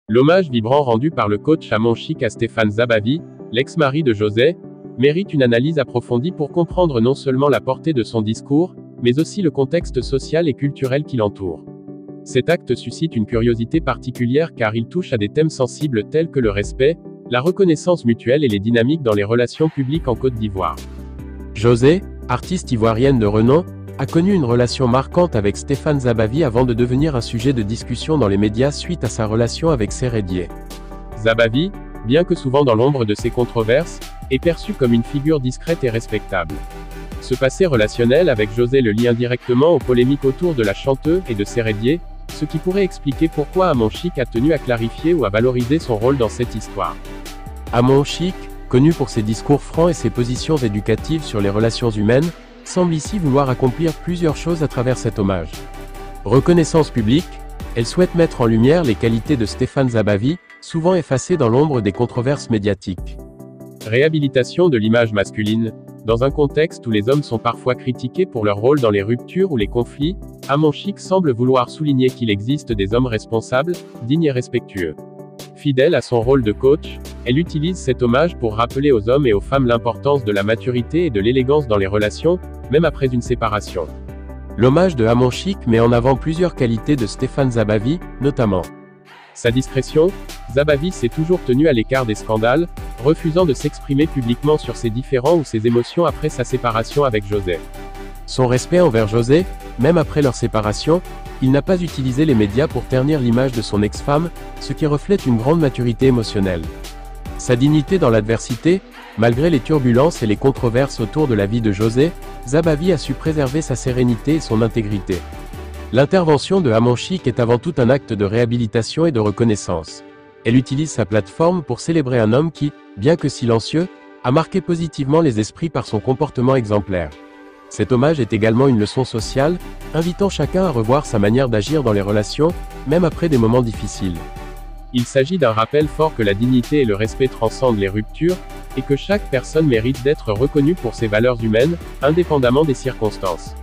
L'hommage vibrant rendu par le coach Amon Chic à Stéphane Zabavi, l'ex-mari de José, mérite une analyse approfondie pour comprendre non seulement la portée de son discours, mais aussi le contexte social et culturel qui l'entoure. Cet acte suscite une curiosité particulière car il touche à des thèmes sensibles tels que le respect, la reconnaissance mutuelle et les dynamiques dans les relations publiques en Côte d'Ivoire. José, artiste ivoirienne de renom, a connu une relation marquante avec Stéphane Zabavi avant de devenir un sujet de discussion dans les médias suite à sa relation avec Sérédier. Zabavi, bien que souvent dans l'ombre de ses controverses, est perçu comme une figure discrète et respectable. Ce passé relationnel avec José le lie indirectement aux polémiques autour de la chanteuse et de Sérédier, ce qui pourrait expliquer pourquoi Amon Chic a tenu à clarifier ou à valoriser son rôle dans cette histoire. Amon Chic, connu pour ses discours francs et ses positions éducatives sur les relations humaines, semble ici vouloir accomplir plusieurs choses à travers cet hommage. Reconnaissance publique, elle souhaite mettre en lumière les qualités de Stéphane Zabavi, souvent effacées dans l'ombre des controverses médiatiques. Réhabilitation de l'image masculine. Dans un contexte où les hommes sont parfois critiqués pour leur rôle dans les ruptures ou les conflits, Amon Chic semble vouloir souligner qu'il existe des hommes responsables, dignes et respectueux. Fidèle à son rôle de coach, elle utilise cet hommage pour rappeler aux hommes et aux femmes l'importance de la maturité et de l'élégance dans les relations, même après une séparation. L'hommage de Amon Chic met en avant plusieurs qualités de Stéphane Zabavi, notamment sa discrétion. Zabavi s'est toujours tenu à l'écart des scandales, refusant de s'exprimer publiquement sur ses différends ou ses émotions après sa séparation avec José. Son respect envers José, même après leur séparation, il n'a pas utilisé les médias pour ternir l'image de son ex-femme, ce qui reflète une grande maturité émotionnelle. Sa dignité dans l'adversité, malgré les turbulences et les controverses autour de la vie de José, Zabavi a su préserver sa sérénité et son intégrité. L'intervention de Amon Chic est avant tout un acte de réhabilitation et de reconnaissance. Elle utilise sa plateforme pour célébrer un homme qui, bien que silencieux, a marqué positivement les esprits par son comportement exemplaire. Cet hommage est également une leçon sociale, invitant chacun à revoir sa manière d'agir dans les relations, même après des moments difficiles. Il s'agit d'un rappel fort que la dignité et le respect transcendent les ruptures, et que chaque personne mérite d'être reconnue pour ses valeurs humaines, indépendamment des circonstances.